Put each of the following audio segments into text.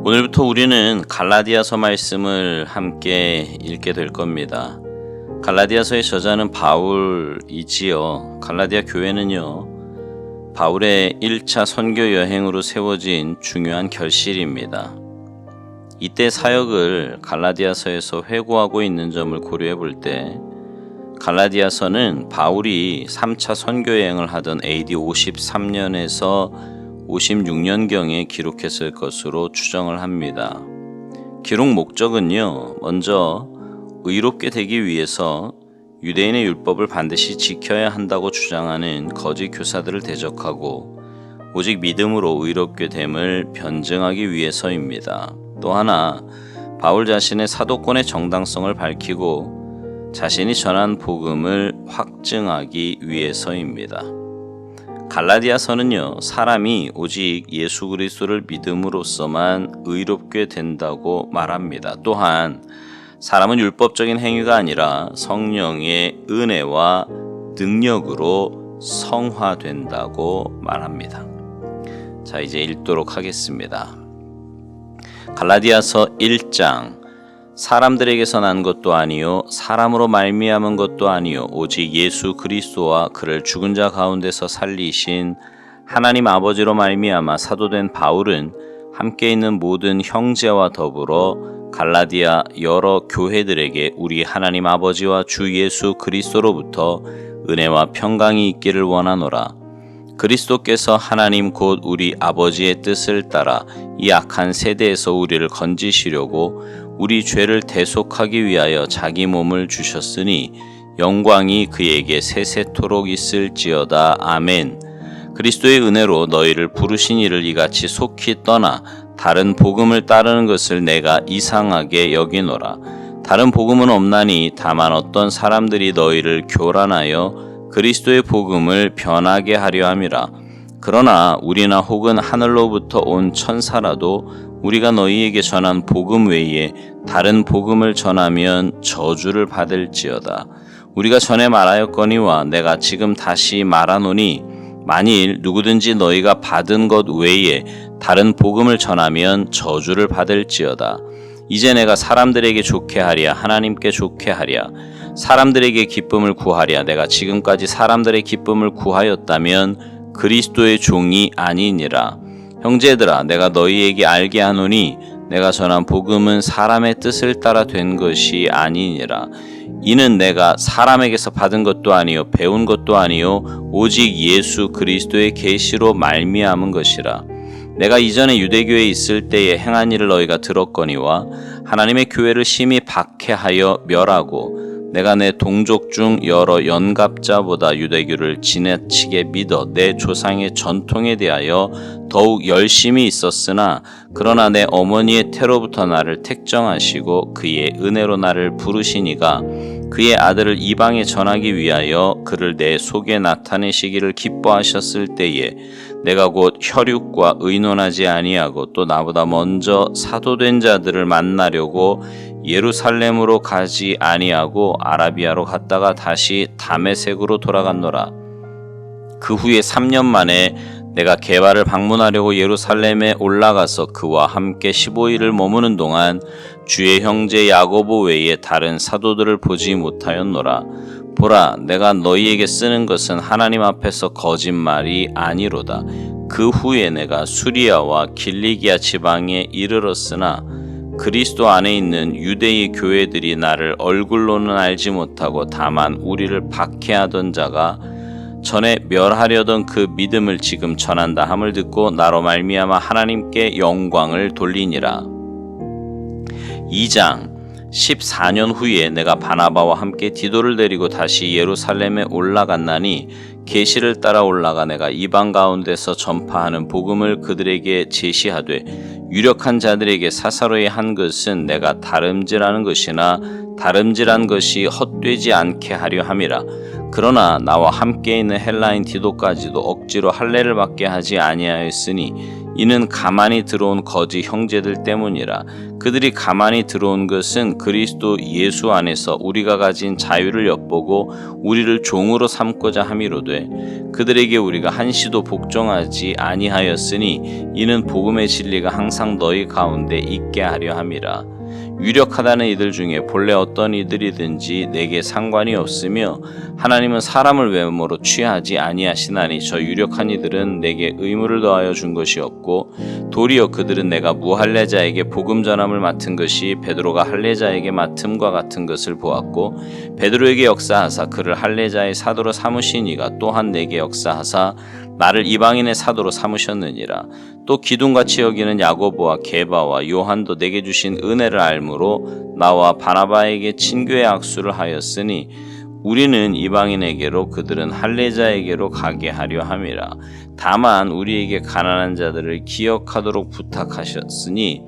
오늘부터 우리는 갈라디아서 말씀을 함께 읽게 될 겁니다. 갈라디아서의 저자는 바울이지요. 갈라디아 교회는요, 바울의 1차 선교 여행으로 세워진 중요한 결실입니다. 이때 사역을 갈라디아서에서 회고하고 있는 점을 고려해 볼 때 갈라디아서는 바울이 3차 선교 여행을 하던 AD 53년에서 56년경에 기록했을 것으로 추정을 합니다. 기록 목적은요, 먼저 의롭게 되기 위해서 유대인의 율법을 반드시 지켜야 한다고 주장하는 거짓 교사들을 대적하고 오직 믿음으로 의롭게 됨을 변증하기 위해서입니다. 또 하나, 바울 자신의 사도권의 정당성을 밝히고 자신이 전한 복음을 확증하기 위해서입니다. 갈라디아서는요, 사람이 오직 예수 그리스도를 믿음으로써만 의롭게 된다고 말합니다. 또한 사람은 율법적인 행위가 아니라 성령의 은혜와 능력으로 성화된다고 말합니다. 자, 이제 읽도록 하겠습니다. 갈라디아서 1장. 사람들에게서 난 것도 아니요 사람으로 말미암은 것도 아니요 오직 예수 그리스도와 그를 죽은 자 가운데서 살리신 하나님 아버지로 말미암아 사도된 바울은 함께 있는 모든 형제와 더불어 갈라디아 여러 교회들에게 우리 하나님 아버지와 주 예수 그리스도로부터 은혜와 평강이 있기를 원하노라. 그리스도께서 하나님 곧 우리 아버지의 뜻을 따라 이 악한 세대에서 우리를 건지시려고 우리 죄를 대속하기 위하여 자기 몸을 주셨으니 영광이 그에게 세세토록 있을지어다. 아멘. 그리스도의 은혜로 너희를 부르신 이를 이같이 속히 떠나 다른 복음을 따르는 것을 내가 이상하게 여기노라. 다른 복음은 없나니 다만 어떤 사람들이 너희를 교란하여 그리스도의 복음을 변하게 하려 함이라. 그러나 우리나 혹은 하늘로부터 온 천사라도 우리가 너희에게 전한 복음 외에 다른 복음을 전하면 저주를 받을지어다. 우리가 전에 말하였거니와 내가 지금 다시 말하노니 만일 누구든지 너희가 받은 것 외에 다른 복음을 전하면 저주를 받을지어다. 이제 내가 사람들에게 좋게 하랴 하나님께 좋게 하랴 사람들에게 기쁨을 구하랴. 내가 지금까지 사람들의 기쁨을 구하였다면 그리스도의 종이 아니니라. 형제들아, 내가 너희에게 알게 하노니 내가 전한 복음은 사람의 뜻을 따라 된 것이 아니니라. 이는 내가 사람에게서 받은 것도 아니요 배운 것도 아니요 오직 예수 그리스도의 계시로 말미암은 것이라. 내가 이전에 유대교에 있을 때에 행한 일을 너희가 들었거니와 하나님의 교회를 심히 박해하여 멸하고 내가 내 동족 중 여러 연갑자보다 유대교를 지나치게 믿어 내 조상의 전통에 대하여 더욱 열심히 있었으나 그러나 내 어머니의 태로부터 나를 택정하시고 그의 은혜로 나를 부르시니가 그의 아들을 이방에 전하기 위하여 그를 내 속에 나타내시기를 기뻐하셨을 때에 내가 곧 혈육과 의논하지 아니하고 또 나보다 먼저 사도된 자들을 만나려고 예루살렘으로 가지 아니하고 아라비아로 갔다가 다시 다메섹으로 돌아갔노라. 그 후에 3년 만에 내가 게바를 방문하려고 예루살렘에 올라가서 그와 함께 15일을 머무는 동안 주의 형제 야고보 외에 다른 사도들을 보지 못하였노라. 보라, 내가 너희에게 쓰는 것은 하나님 앞에서 거짓말이 아니로다. 그 후에 내가 수리아와 길리기아 지방에 이르렀으나 그리스도 안에 있는 유대의 교회들이 나를 얼굴로는 알지 못하고 다만 우리를 박해하던 자가 전에 멸하려던 그 믿음을 지금 전한다 함을 듣고 나로 말미암아 하나님께 영광을 돌리니라. 2장. 14년 후에 내가 바나바와 함께 디도를 데리고 다시 예루살렘에 올라갔나니 계시를 따라 올라가 내가 이방 가운데서 전파하는 복음을 그들에게 제시하되 유력한 자들에게 사사로이 한 것은 내가 다름질하는 것이나 다름질한 것이 헛되지 않게 하려 함이라. 그러나 나와 함께 있는 헬라인 디도까지도 억지로 할례를 받게 하지 아니하였으니 이는 가만히 들어온 거짓 형제들 때문이라. 그들이 가만히 들어온 것은 그리스도 예수 안에서 우리가 가진 자유를 엿보고 우리를 종으로 삼고자 함이로되 그들에게 우리가 한시도 복종하지 아니하였으니 이는 복음의 진리가 항상 너희 가운데 있게 하려 함이라. 유력하다는 이들 중에 본래 어떤 이들이든지 내게 상관이 없으며 하나님은 사람을 외모로 취하지 아니하시나니 저 유력한 이들은 내게 의무를 더하여 준 것이 없고 도리어 그들은 내가 무할례자에게 복음 전함을 맡은 것이 베드로가 할례자에게 맡음과 같은 것을 보았고 베드로에게 역사하사 그를 할례자의 사도로 삼으신 이가 또한 내게 역사하사 나를 이방인의 사도로 삼으셨느니라. 또 기둥같이 여기는 야고보와 게바와 요한도 내게 주신 은혜를 알므로 나와 바나바에게 친교의 악수를 하였으니 우리는 이방인에게로 그들은 할례자에게로 가게 하려 함이라. 다만 우리에게 가난한 자들을 기억하도록 부탁하셨으니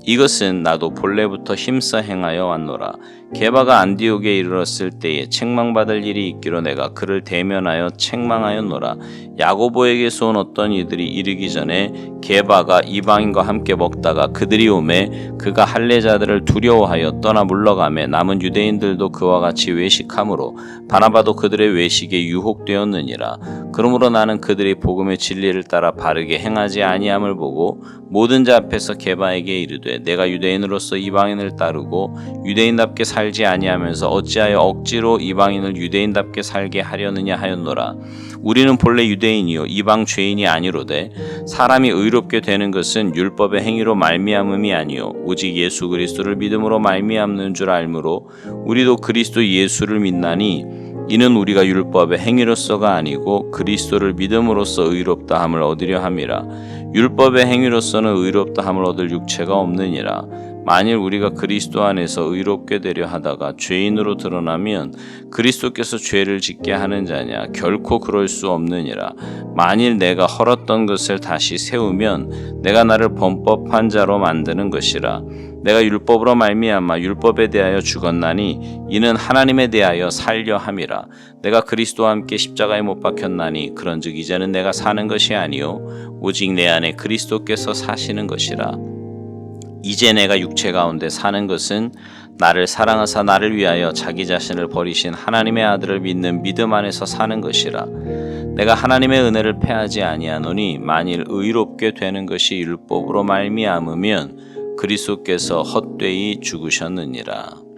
이것은 나도 본래부터 힘써 행하여 왔노라. 게바가 안디옥에 이르렀을 때에 책망받을 일이 있기로 내가 그를 대면하여 책망하였노라. 야고보에게서 온 어떤 이들이 이르기 전에 게바가 이방인과 함께 먹다가 그들이 오매 그가 할례자들을 두려워하여 떠나 물러가매 남은 유대인들도 그와 같이 외식하므로 바나바도 그들의 외식에 유혹되었느니라. 그러므로 나는 그들이 복음의 진리를 따라 바르게 행하지 아니함을 보고 모든 자 앞에서 게바에게 이르되 내가 유대인으로서 이방인을 따르고 유대인답게 살지 아니하면서 어찌하여 억지로 이방인을 유대인답게 살게 하려느냐 하였노라. 우리는 본래 유대인이요 이방 죄인이 아니로되 사람이 의롭게 되는 것은 율법의 행위로 말미암음이 아니요 오직 예수 그리스도를 믿음으로 말미암는 줄 알므로 우리도 그리스도 예수를 믿나니 이는 우리가 율법의 행위로서가 아니고 그리스도를 믿음으로써 의롭다 함을 얻으려 함이라. 율법의 행위로서는 의롭다 함을 얻을 육체가 없느니라. 만일 우리가 그리스도 안에서 의롭게 되려 하다가 죄인으로 드러나면 그리스도께서 죄를 짓게 하는 자냐? 결코 그럴 수 없느니라. 만일 내가 헐었던 것을 다시 세우면 내가 나를 범법한 자로 만드는 것이라. 내가 율법으로 말미암아 율법에 대하여 죽었나니 이는 하나님에 대하여 살려 함이라. 내가 그리스도와 함께 십자가에 못 박혔나니 그런즉 이제는 내가 사는 것이 아니요 오직 내 안에 그리스도께서 사시는 것이라. 이제 내가 육체 가운데 사는 것은 나를 사랑하사 나를 위하여 자기 자신을 버리신 하나님의 아들을 믿는 믿음 안에서 사는 것이라. 내가 하나님의 은혜를 패하지 아니하노니 만일 의롭게 되는 것이 율법으로 말미암으면 그리스도께서 헛되이 죽으셨느니라.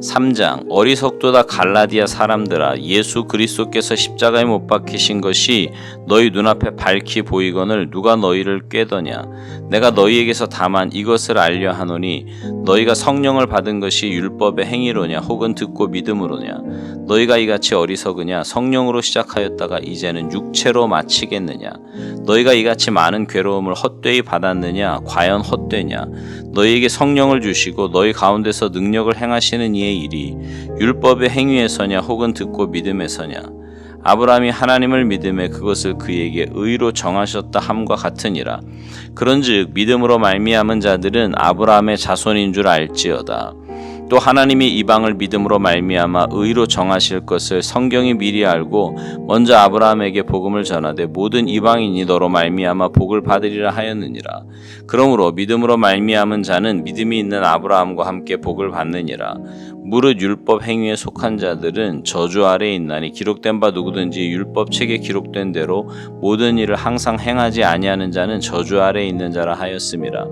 3장 어리석도다 갈라디아 사람들아 예수 그리스도께서 십자가에 못 박히신 것이 너희 눈앞에 밝히 보이거늘 누가 너희를 꾀더냐. 내가 너희에게서 다만 이것을 알려 하노니 너희가 성령을 받은 것이 율법의 행위로냐 혹은 듣고 믿음으로냐. 너희가 이같이 어리석으냐. 성령으로 시작하였다가 이제는 육체로 마치겠느냐. 너희가 이같이 많은 괴로움을 헛되이 받았느냐. 과연 헛되냐. 너희에게 성령을 주시고 너희 가운데서 능력을 행하시는 이의 일이 율법의 행위에서냐 혹은 듣고 믿음에서냐. 아브라함이 하나님을 믿음에 그것을 그에게 의로 정하셨다 함과 같으니라. 그런즉 믿음으로 말미암은 자들은 아브라함의 자손인 줄 알지어다. 또 하나님이 이방을 믿음으로 말미암아 의로 정하실 것을 성경이 미리 알고 먼저 아브라함에게 복음을 전하되 모든 이방인이 너로 말미암아 복을 받으리라 하였느니라. 그러므로 믿음으로 말미암은 자는 믿음이 있는 아브라함과 함께 복을 받느니라. 무릇 율법 행위에 속한 자들은 저주 아래에 있나니 기록된 바 누구든지 율법책에 기록된 대로 모든 일을 항상 행하지 아니하는 자는 저주 아래에 있는 자라 하였음이라.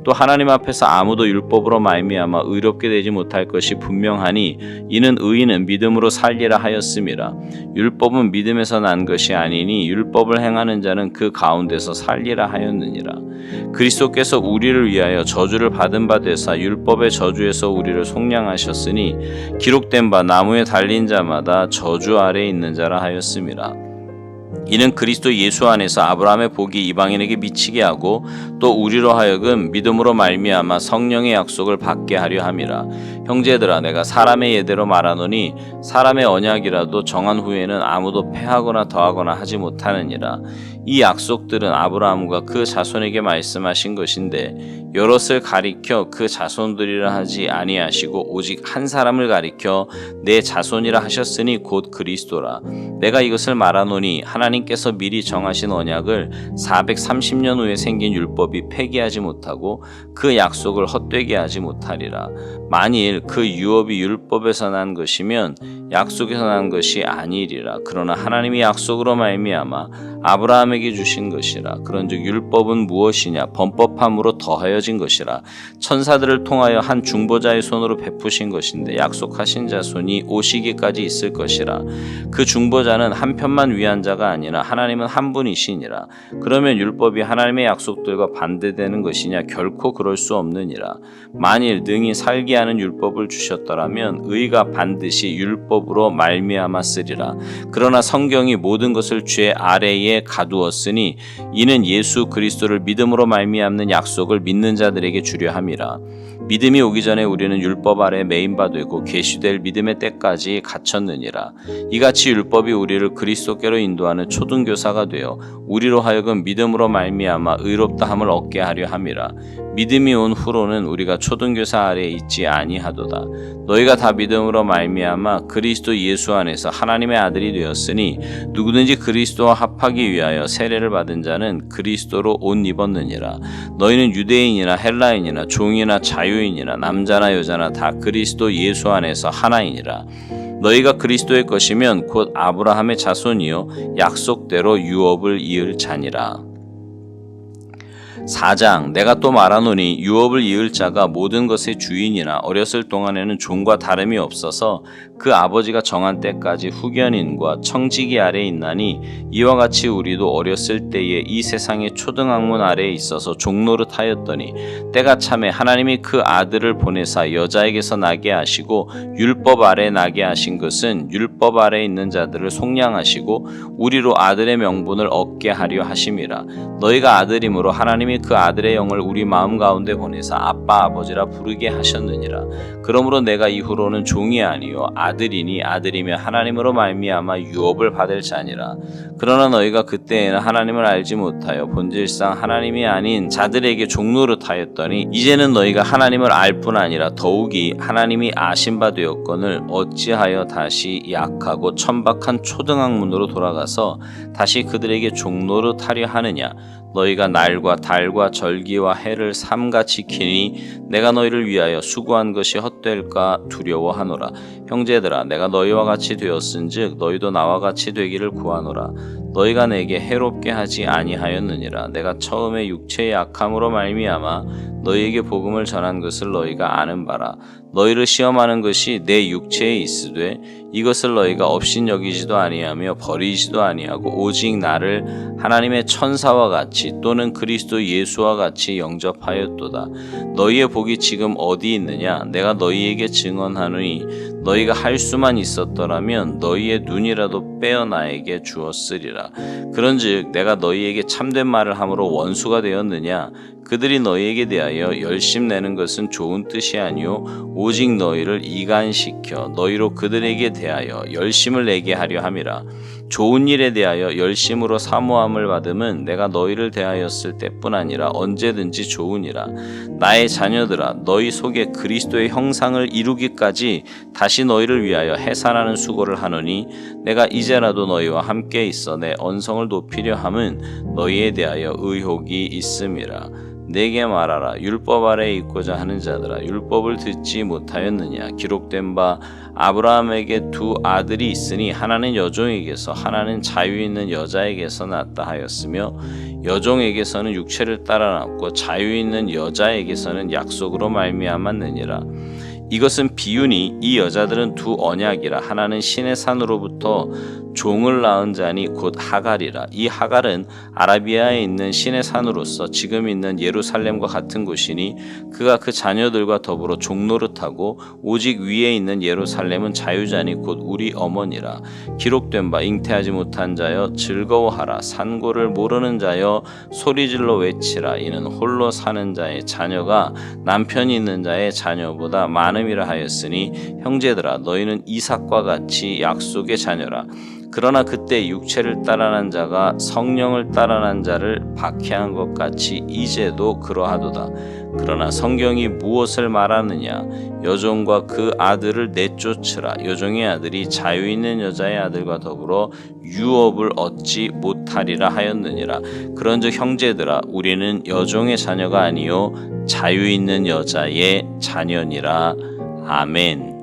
또 하나님 앞에서 아무도 율법으로 말미암아 의롭게 되지 못할 것이 분명하니 이는 의인은 믿음으로 살리라 하였음이라. 율법은 믿음에서 난 것이 아니니 율법을 행하는 자는 그 가운데서 살리라 하였느니라. 그리스도께서 우리를 위하여 저주를 받은 바 되사 율법의 저주에서 우리를 속량하셨으니 기록된 바 나무에 달린 자마다 저주 아래에 있는 자라 하였음이라. 이는 그리스도 예수 안에서 아브라함의 복이 이방인에게 미치게 하고 또 우리로 하여금 믿음으로 말미암아 성령의 약속을 받게 하려 함이라. 형제들아 내가 사람의 예대로 말하노니 사람의 언약이라도 정한 후에는 아무도 패하거나 더하거나 하지 못하느니라. 이 약속들은 아브라함과 그 자손에게 말씀하신 것인데 여럿을 가리켜 그 자손들이라 하지 아니하시고 오직 한 사람을 가리켜 내 자손이라 하셨으니 곧 그리스도라. 내가 이것을 말하노니 하나님께서 미리 정하신 언약을 430년 후에 생긴 율법이 폐기하지 못하고 그 약속을 헛되게 하지 못하리라. 만일 그 유업이 율법에서 난 것이면 약속에서 난 것이 아니리라. 그러나 하나님이 약속으로 말미암아 아브라함에게 주신 것이라. 그런즉 율법은 무엇이냐? 범법함으로 더하여진 것이라. 천사들을 통하여 한 중보자의 손으로 베푸신 것인데 약속하신 자손이 오시기까지 있을 것이라. 그 중보자는 한 편만 위한 자가 아니라 하나님은 한 분이시니라. 그러면 율법이 하나님의 약속들과 반대되는 것이냐? 결코 그럴 수 없느니라. 만일 능히 살게 하는 율법을 주셨더라면 의가 반드시 율법으로 말미암았으리라. 그러나 성경이 모든 것을 죄 아래에 가두었으니 이는 예수 그리스도를 믿음으로 말미암는 약속을 믿는 자들에게 주려 함이라. 믿음이 오기 전에 우리는 율법 아래 매인 바 되고 계시될 믿음의 때까지 갇혔느니라. 이같이 율법이 우리를 그리스도께로 인도하는 초등교사가 되어 우리로 하여금 믿음으로 말미암아 의롭다함을 얻게 하려 함이라. 믿음이 온 후로는 우리가 초등교사 아래에 있지 아니하도다. 너희가 다 믿음으로 말미암아 그리스도 예수 안에서 하나님의 아들이 되었으니 누구든지 그리스도와 합하기 위하여 세례를 받은 자는 그리스도로 옷 입었느니라. 너희는 유대인이나 헬라인이나 종이나 자유인이나 남자나 여자나 다 그리스도 예수 안에서 하나이니라. 너희가 그리스도의 것이면 곧 아브라함의 자손이요 약속대로 유업을 이을 자니라. 4장 내가 또 말하노니 유업을 이을 자가 모든 것의 주인이나 어렸을 동안에는 종과 다름이 없어서 그 아버지가 정한 때까지 후견인과 청지기 아래에 있나니 이와 같이 우리도 어렸을 때에 이 세상의 초등학문 아래에 있어서 종노릇하였더니 때가 참에 하나님이 그 아들을 보내사 여자에게서 나게 하시고 율법 아래 나게 하신 것은 율법 아래에 있는 자들을 속량하시고 우리로 아들의 명분을 얻게 하려 하심이라. 너희가 아들이므로 하나님이 그 아들의 영을 우리 마음 가운데 보내사 아빠 아버지라 부르게 하셨느니라. 그러므로 내가 이후로는 종이 아니요 아들이니 아들이며 하나님으로 말미암아 유업을 받을 자니라. 그러나 너희가 그때에는 하나님을 알지 못하여 본질상 하나님이 아닌 자들에게 종노릇하였더니 이제는 너희가 하나님을 알 뿐 아니라 더욱이 하나님이 아신 바 되었거늘 어찌하여 다시 약하고 천박한 초등학문으로 돌아가서 다시 그들에게 종노릇하려 하느냐. 너희가 날과 달과 절기와 해를 삼가 지키니 내가 너희를 위하여 수고한 것이 헛될까 두려워하노라. 형제들아 내가 너희와 같이 되었은즉 너희도 나와 같이 되기를 구하노라. 너희가 내게 해롭게 하지 아니하였느니라. 내가 처음에 육체의 약함으로 말미암아 너희에게 복음을 전한 것을 너희가 아는 바라. 너희를 시험하는 것이 내 육체에 있으되 이것을 너희가 업신여기지도 아니하며 버리지도 아니하고 오직 나를 하나님의 천사와 같이 또는 그리스도 예수와 같이 영접하였도다. 너희의 복이 지금 어디 있느냐? 내가 너희에게 증언하노니 너희가 할 수만 있었더라면 너희의 눈이라도 빼어 나에게 주었으리라. 그런즉 내가 너희에게 참된 말을 함으로 원수가 되었느냐? 그들이 너희에게 대하여 열심내는 것은 좋은 뜻이 아니요 오직 너희를 이간시켜 너희로 그들에게 대하여 열심을 내게 하려 함이라. 좋은 일에 대하여 열심으로 사모함을 받음은 내가 너희를 대하였을 때뿐 아니라 언제든지 좋으니라. 나의 자녀들아 너희 속에 그리스도의 형상을 이루기까지 다시 너희를 위하여 해산하는 수고를 하노니 내가 이제라도 너희와 함께 있어 내 언성을 높이려 함은 너희에 대하여 의혹이 있음이라. 내게 말하라. 율법 아래에 있고자 하는 자들아 율법을 듣지 못하였느냐? 기록된 바 아브라함에게 두 아들이 있으니 하나는 여종에게서 하나는 자유 있는 여자에게서 났다 하였으며 여종에게서는 육체를 따라 났고 자유 있는 여자에게서는 약속으로 말미암았느니라. 이것은 비유니 이 여자들은 두 언약이라. 하나는 신의 산으로부터 종을 낳은 자니 곧 하갈이라. 이 하갈은 아라비아에 있는 신의 산으로서 지금 있는 예루살렘과 같은 곳이니 그가 그 자녀들과 더불어 종노릇하고 오직 위에 있는 예루살렘은 자유자니 곧 우리 어머니라. 기록된 바 잉태하지 못한 자여 즐거워하라. 산고를 모르는 자여 소리질러 외치라. 이는 홀로 사는 자의 자녀가 남편이 있는 자의 자녀보다 많음이라 하였으니 형제들아 너희는 이삭과 같이 약속의 자녀라. 그러나 그때 육체를 따라난 자가 성령을 따라난 자를 박해한 것 같이 이제도 그러하도다. 그러나 성경이 무엇을 말하느냐? 여종과 그 아들을 내쫓으라. 여종의 아들이 자유 있는 여자의 아들과 더불어 유업을 얻지 못하리라 하였느니라. 그런즉 형제들아 우리는 여종의 자녀가 아니요 자유 있는 여자의 자녀니라. 아멘.